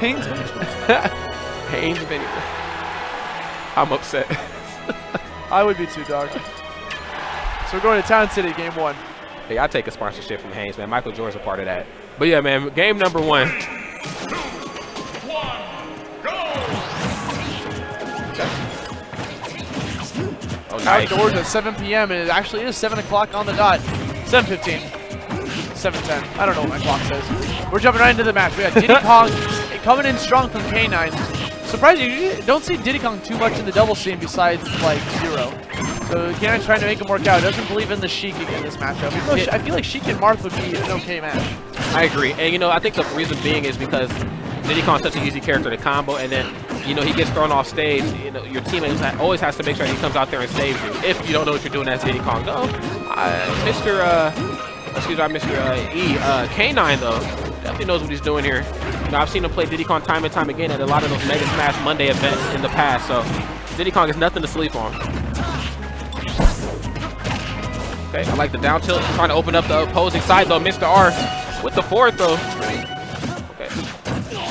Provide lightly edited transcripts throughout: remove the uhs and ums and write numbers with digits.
Haynes Vinnie. Haynes Vinnie. I'm upset. I would be too, dog. So we're going to Town City, game 1. Hey, I'll take a sponsorship from Haynes, man. Michael Jordan's a part of that. But yeah, man, game number 1. 2, 1, go! Oh, nice. Outdoors at 7 p.m. and it actually is 7 o'clock on the dot. 7:15. 7:10. I don't know what my clock says. We're jumping right into the match. We got Diddy Kong coming in strong from K9. Surprisingly, you don't see Diddy Kong too much in the double scene besides like 0. So K9's trying to make him work out. Doesn't believe in the Sheik in this matchup. I feel like Sheik and Marth would be an okay match. I agree. And, you know, I think the reason being is because Diddy Kong's such an easy character to combo, and then, you know, he gets thrown off stage. You know, your teammate always has to make sure he comes out there and saves you if you don't know what you're doing as Diddy Kong. No, Mr. E. K9, though, definitely knows what he's doing here. You know, I've seen him play Diddy Kong time and time again at a lot of those Mega Smash Monday events in the past, so Diddy Kong is nothing to sleep on. Okay, I like the down tilt, trying to open up the opposing side, though. Mr. R with the forward throw. Okay,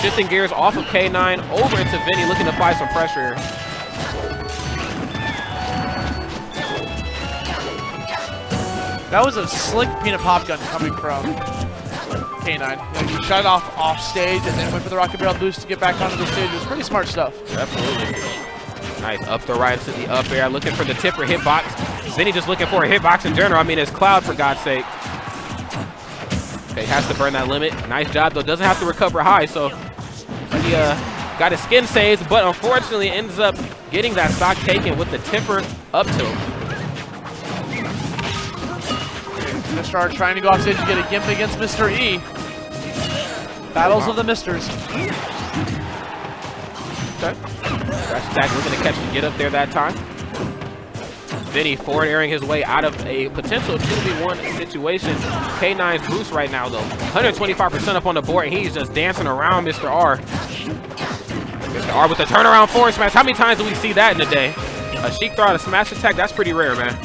shifting gears off of K9 over into Vinnie, looking to apply some pressure here. That was a slick peanut pop gun coming from K9. You know, he shot off stage and then went for the rocket barrel boost to get back onto the stage. It was pretty smart stuff. Absolutely. Nice up throw right into the up air, looking for the tipper hitbox. Vinnie just looking for a hitbox in general. I mean, it's Cloud, for God's sake. Okay, has to burn that limit. Nice job, though. Doesn't have to recover high, so he got his skin saved, but unfortunately ends up getting that stock taken with the tipper up tilt. Mr. R trying to go off stage to get a gimp against Mr. E. Battles of the Misters. Okay. That's Stack looking to catch and get up there that time. Vinnie forward airing his way out of a potential 2v1 situation. K9sbruce right now, though. 125% up on the board, and he's just dancing around Mr. R. Mr. R with the turnaround forward smash. How many times do we see that in a day? A Sheik throw out a smash attack, that's pretty rare, man.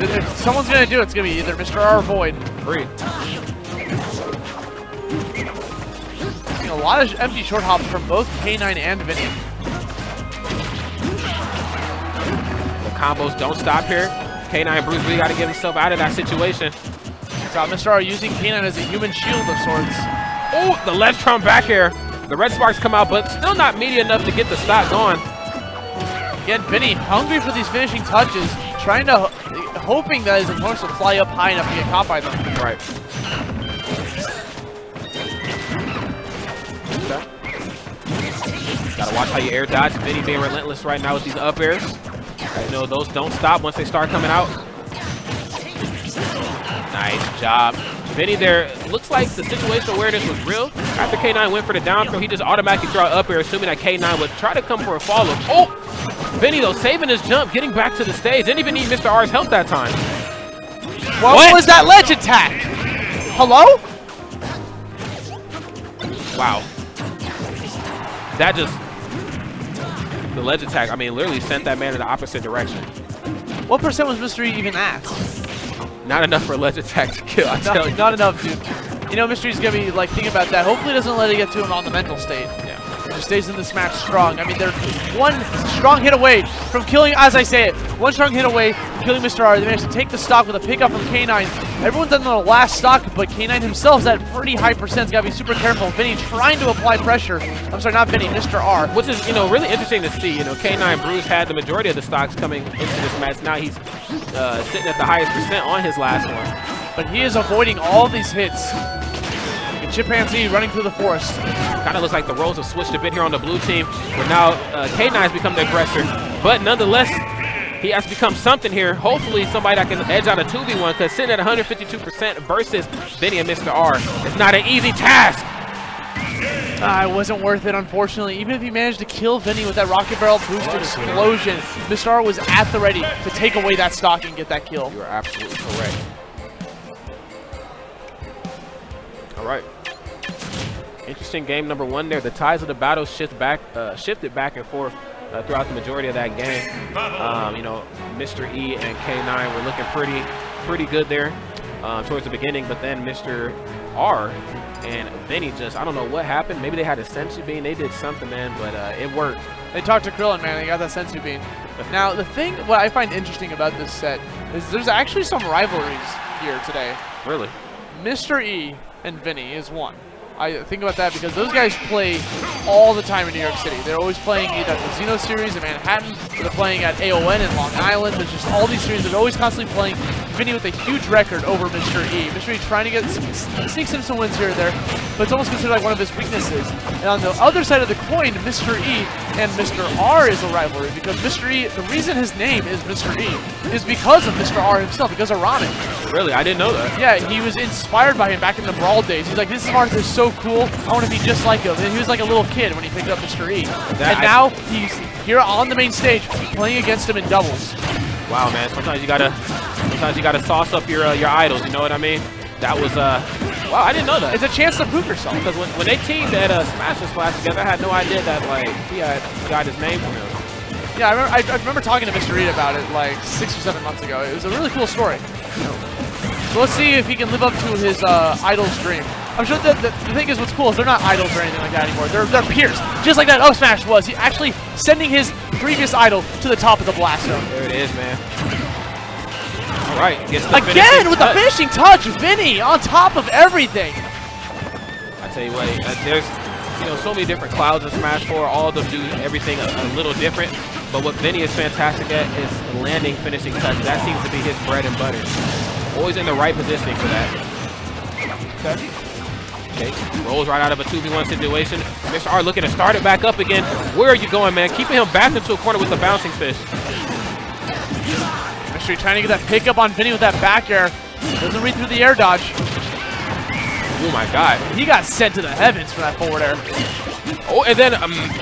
If someone's going to do it, it's going to be either Mr. R or Void. Agreed. A lot of empty short hops from both K9 and Vinnie. The combos don't stop here. K9sbruce really got to get himself out of that situation. So Mr. R using K9 as a human shield of sorts. Oh, the left trump back air. The red sparks come out, but still not meaty enough to get the stock going. Again, Vinnie hungry for these finishing touches, trying to, hoping that his opponents will fly up high enough to get caught by them. Right. Okay. Gotta watch how you air dodge. Vinnie being relentless right now with these up airs. You know, those don't stop once they start coming out. Nice job. Vinnie there, looks like the situational awareness was real. After K9 went for the down throw, he just automatically threw out up air, assuming that K9 would try to come for a follow. Oh! Vinnie, though, saving his jump, getting back to the stage. Didn't even need Mr. R's help that time. What was that ledge attack? Hello? Wow. That just, the ledge attack, I mean, literally sent that man in the opposite direction. What percent was Mr. E even at? Not enough for a ledge attack to kill, I tell you. Not enough, dude. You know, Mr. E's going to be, like, thinking about that. Hopefully he doesn't let it get to him on the mental state. Yeah. He just stays in this match strong. I mean, they're one strong hit away from killing, as I say it, one strong hit away from killing Mr. R. They managed to take the stock with a pickup from K9. Everyone's on the last stock, but K9 himself is at pretty high percent. He's got to be super careful. Vinnie trying to apply pressure. I'm sorry, not Vinnie, Mr. R. Which is, you know, really interesting to see. You know, K9sbruce had the majority of the stocks coming into this match. Now he's sitting at the highest percent on his last one. But he is avoiding all these hits. Chimpanzee running through the forest. Kind of looks like the roles have switched a bit here on the blue team, where now K9's become the aggressor. But nonetheless, he has become something here. Hopefully somebody that can edge out a 2v1, because sitting at 152% versus Vinnie and Mr. R, it's not an easy task. It wasn't worth it, unfortunately. Even if he managed to kill Vinnie with that rocket barrel boost explosion, Mr. R was at the ready to take away that stock and get that kill. You are absolutely correct. All right. Interesting game number one there. The ties of the battle shifted back and forth throughout the majority of that game. You know, Mr. E and K9 were looking pretty good there towards the beginning, but then Mr. R. And Vinnie just, I don't know what happened. Maybe they had a sensu bean. They did something, man, but it worked. They talked to Krillin, man. They got that sensu bean. Now, the thing, what I find interesting about this set is there's actually some rivalries here today. Really? Mr. E and Vinnie is one. I think about that because those guys play all the time in New York City. They're always playing either at the Xeno series in Manhattan, or they're playing at AON in Long Island. There's just all these series. They're always constantly playing. Vinnie with a huge record over Mr. E. Mr. E trying to get sneaks in some wins here or there, but it's almost considered like one of his weaknesses. And on the other side of the coin, Mr. E and Mr. R is a rivalry because Mr. E, the reason his name is Mr. E is because of Mr. R himself, because of Ramen. Really? I didn't know that. Yeah, he was inspired by him back in the Brawl days. He's like, this Arthur's so cool. I want to be just like him. And he was like a little kid when he picked up Mr. E. And now he's here on the main stage playing against him in doubles. Wow, man. Sometimes you gotta sauce up your idols. You know what I mean? That was wow. I didn't know that. It's a chance to prove yourself. Because when they teamed at Smash and Splash together, I had no idea that like he had got his name from him. Yeah, I remember talking to Mr. E about it like 6 or 7 months ago. It was a really cool story. So let's see if he can live up to his idol's dream. I'm sure the thing is, what's cool is they're not idols or anything like that anymore. They're peers, just like that Up Smash was. He actually sending his previous idol to the top of the blast zone. There it is, man. All right, gets the again with the finishing touch. Vinnie on top of everything. I tell you what, there's so many different clouds in Smash 4. All of them do everything a little different. But what Vinnie is fantastic at is landing finishing touches. That seems to be his bread and butter. Always in the right positioning for that. Okay, rolls right out of a 2v1 situation. Mr. R looking to start it back up again. Where are you going, man? Keeping him back into a corner with the bouncing fish. Mr. E trying to get that pickup on Vinnie with that back air. Doesn't read through the air dodge. Oh my God. He got sent to the heavens for that forward air. Oh, and then,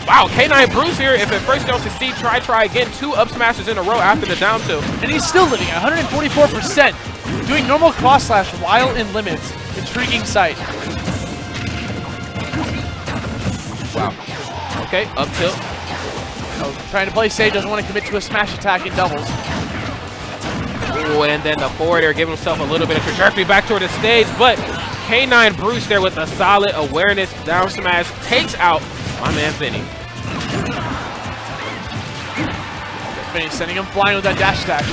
wow, K9sbruce here. If at first you don't succeed, try again. 2 up smashes in a row after the down tilt. And he's still living at 144%. Doing normal cross slash while in limits. Intriguing sight. Wow. Okay, up tilt. Oh, trying to play safe, doesn't want to commit to a smash attack in doubles. Ooh, and then the forward air giving himself a little bit of trajectory back toward the stage, but K9sbruce there with a solid awareness down smash takes out my man Vinnie. Vinnie sending him flying with that dash attack.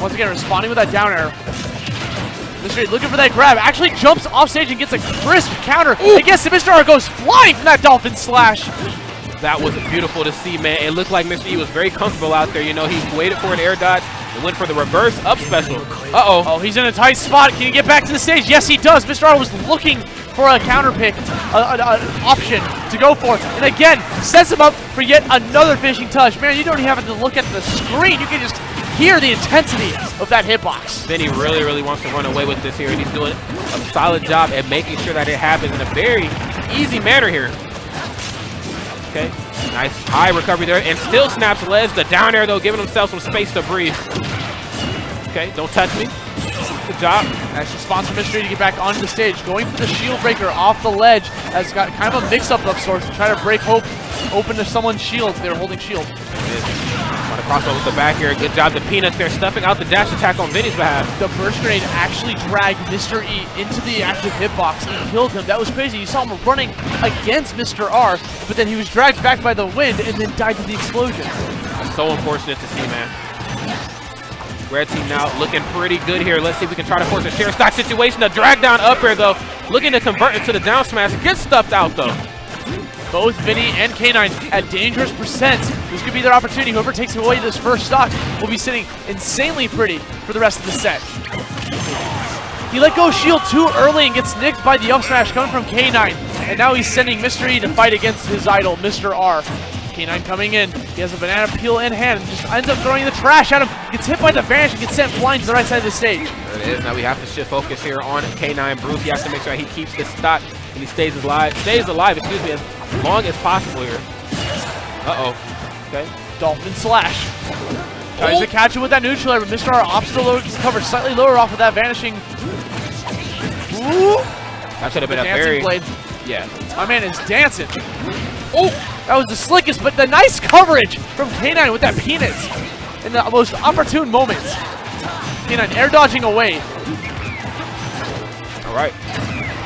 Once again, responding with that down air. Mr. E looking for that grab. Actually jumps off stage and gets a crisp counter. I guess Mr. R goes flying from that dolphin slash. That was beautiful to see, man. It looked like Mr. E was very comfortable out there. You know, he waited for an air dodge and went for the reverse up special. Uh-oh. Oh, he's in a tight spot. Can he get back to the stage? Yes, he does. Mr. R was looking for a counter pick, an option to go for. And again, sets him up for yet another finishing touch. Man, you don't even have to look at the screen. You can just hear the intensity of that hitbox. Vinnie really wants to run away with this here, and he's doing a solid job at making sure that it happens in a very easy manner here. Okay, nice high recovery there, and still snaps ledge. The down air, though, giving himself some space to breathe. Okay, don't touch me. Good job. Nice response from Mr. E to get back onto the stage. Going for the shield breaker off the ledge. Has got kind of a mix-up of sorts to try to break open to someone's shield. They're holding shield. Trying to cross over with the back here. Good job to Peanuts there, stuffing out the dash attack on Vinnie's behalf. The burst grenade actually dragged Mr. E into the active hitbox and killed him. That was crazy. You saw him running against Mr. R, but then he was dragged back by the wind and then died to the explosion. So unfortunate to see, man. Red team now looking pretty good here. Let's see if we can try to force a share stock situation. A drag down up air, though. Looking to convert it to the down smash. Gets stuffed out, though. Both Vinnie and K9 at dangerous percents. This could be their opportunity. Whoever takes away this first stock will be sitting insanely pretty for the rest of the set. He let go shield too early and gets nicked by the up smash coming from K9. And now he's sending Mr. E to fight against his idol, Mr. R. K9 coming in. He has a banana peel in hand and just ends up throwing the trash at him. Gets hit by the vanish and gets sent flying to the right side of the stage. There it is. Now we have to shift focus here on K9sbruce. He has to make sure he keeps this stock and he stays alive, as long as possible here. Uh-oh. Okay. Dolphin slash. Tries to catch him with that neutral air, but Mr. R opts to cover slightly lower off of that vanishing. Ooh. That should have been a very blade. Yeah. My man is dancing. Oh, that was the slickest, but the nice coverage from K9 with that Peanuts in the most opportune moments. K9 air dodging away. All right.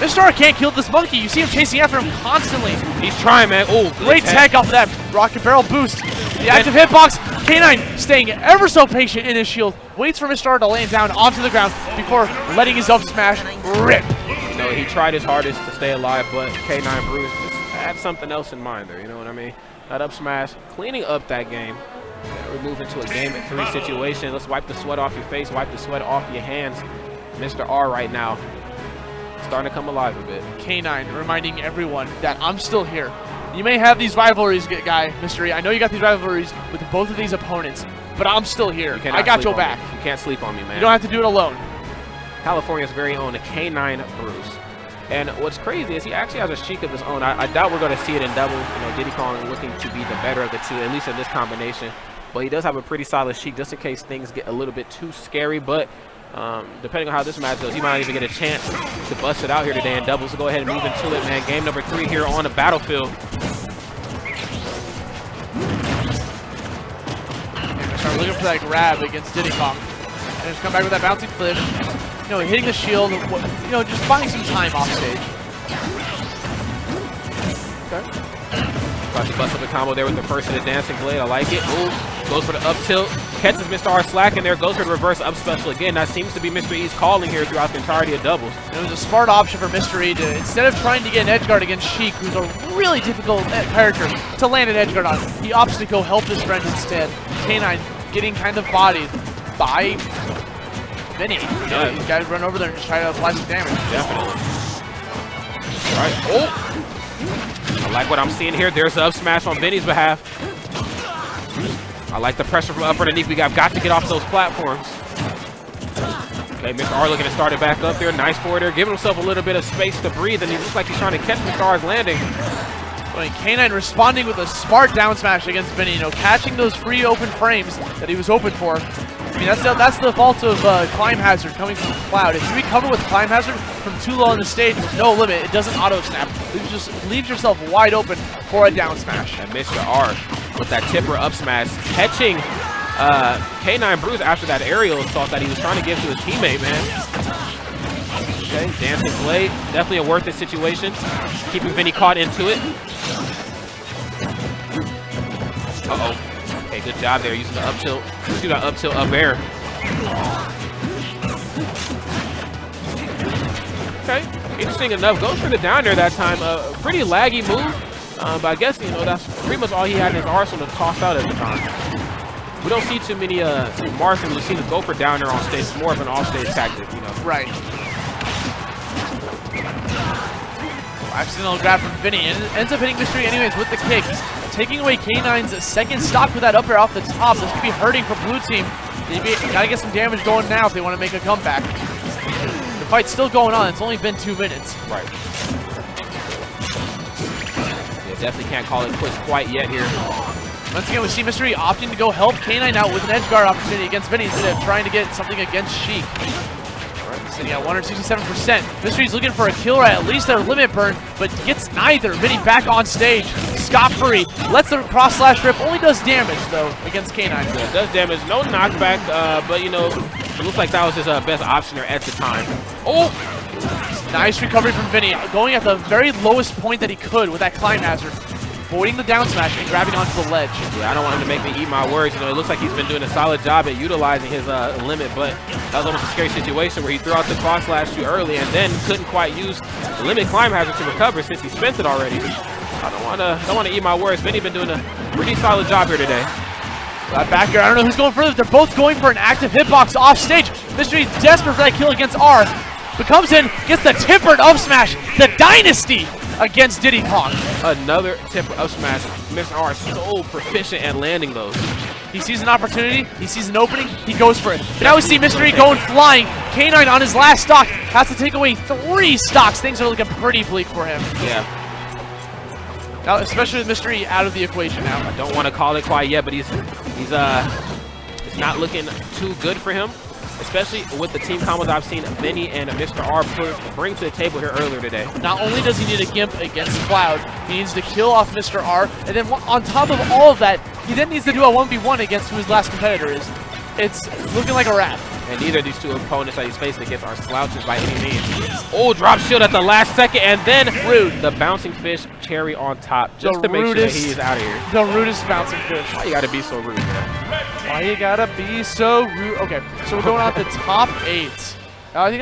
Mr. R can't kill this monkey. You see him chasing after him constantly. He's trying, man. Oh, great tech off of that rocket barrel boost. The active hitbox. K9 staying ever so patient in his shield. Waits for Mr. R to land down onto the ground before letting his up smash rip. You know, he tried his hardest to stay alive, but K9sbruce just had something else in mind there. You know what I mean? That up smash, cleaning up that game. We're moving to a game at 3 situation. Let's wipe the sweat off your face, wipe the sweat off your hands. Mr. R right now starting to come alive a bit. K9 reminding everyone that I'm still here. You may have these rivalries, guy, Mystery. I know you got these rivalries with both of these opponents, but I'm still here. I got your back. You can't sleep on me, man. You don't have to do it alone. California's very own K9sbruce. And what's crazy is he actually has a Sheik of his own. I doubt we're going to see it in doubles. You know, Diddy Kong looking to be the better of the two, at least in this combination. But he does have a pretty solid Sheik just in case things get a little bit too scary. But depending on how this match goes, he might not even get a chance to bust it out here today in doubles. So go ahead and move into it, man. Game number 3 here on the battlefield. And start looking for that grab against Diddy Kong. And just come back with that bouncing flip. You know, hitting the shield, you know, just buying some time off stage. Okay. About to bust up a combo there with the first of the dancing blade. I like it. Ooh, goes for the up tilt. Catches Mr. R slacking there. Goes for the reverse up special again. That seems to be Mr. E's calling here throughout the entirety of doubles. It was a smart option for Mr. E to, instead of trying to get an edge guard against Sheik, who's a really difficult character to land an edge guard on, he opts to go help his friend instead. K9 getting kind of bodied by Vinnie. Yeah. He's got to run over there and just try to apply some damage. Definitely. All right. Oh! I like what I'm seeing here. There's the up smash on Vinnie's behalf. I like the pressure from up underneath. We got to get off those platforms. Okay, Mr. R looking to start it back up there. Nice forward there. Giving himself a little bit of space to breathe, and he looks like he's trying to catch Mr. R's landing. K9 responding with a smart down smash against Vinnie, you know, catching those free open frames that he was open for. I mean, that's the fault of Climb Hazard coming from Cloud. If you recover with Climb Hazard from too low on the stage with no limit, it doesn't auto-snap. It just leaves yourself wide open for a down smash. And Mr. R with that tipper up smash, catching K9sbruce after that aerial assault that he was trying to give to his teammate, man. Okay, dancing blade, definitely a worth it situation. Keeping Vinnie caught into it. Uh-oh. Okay, good job there using the up tilt. Let's do that up tilt up air. Okay, interesting enough. Goes for the down there that time. Pretty laggy move, but I guess, you know, that's pretty much all he had in his arsenal to toss out at the time. We don't see too many Marthas who seem to go for down there on stage. It's more of an off-stage tactic, you know. Right. Accidental grab from Vinnie, and ends up hitting Mystery anyways with the kick. Taking away K9's second stock with that up air off the top. This could be hurting for blue team. They gotta get some damage going now if they want to make a comeback. The fight's still going on. It's only been 2 minutes. Right. Yeah, definitely can't call it quits quite yet here. Once again, we see Mystery opting to go help K9 out with an edge guard opportunity against Vinnie instead of trying to get something against Sheik. Sitting at 167%. Mystery's looking for a kill at least a limit burn, but gets neither. Vinnie back on stage, scot-free. Lets the cross slash rip, only does damage though against K9. Yeah, it does damage, no knockback, but you know, it looks like that was his best option there at the time. Oh! Nice recovery from Vinnie, going at the very lowest point that he could with that Climb Hazard. Avoiding the down smash and grabbing onto the ledge. Yeah, I don't want him to make me eat my words. You know, it looks like he's been doing a solid job at utilizing his limit, but that was almost a scary situation where he threw out the cross slash too early and then couldn't quite use the limit Climb Hazard to recover since he spent it already. I don't want to eat my words. Vinnie been doing a pretty solid job here today. That back here, I don't know who's going further. They're both going for an active hitbox off stage. Mystery desperate for that kill against R, but comes in, gets the tempered up smash. The Dynasty against Diddy Kong. Another temper up smash. Mr. R is so proficient at landing those. He sees an opportunity, he sees an opening, he goes for it. But now we see Mystery going flying. K9 on his last stock has to take away 3 stocks. Things are looking pretty bleak for him. Yeah. Now, especially with Mystery out of the equation now. I don't want to call it quite yet, but it's not looking too good for him. Especially with the team combos I've seen Vinnie and Mr. R bring to the table here earlier today. Not only does he need a Gimp against Cloud, he needs to kill off Mr. R, and then on top of all of that, he then needs to do a 1v1 against who his last competitor is. It's looking like a wrap. And neither of these two opponents that he's facing against are slouches by any means. Oh, drop shield at the last second, and then Rude. The bouncing fish cherry on top, just The to make sure that rudest- he is out of here. The rudest bouncing fish. Why you gotta be so rude, man? Why you gotta be so rude? Okay, so we're going on to top 8. I think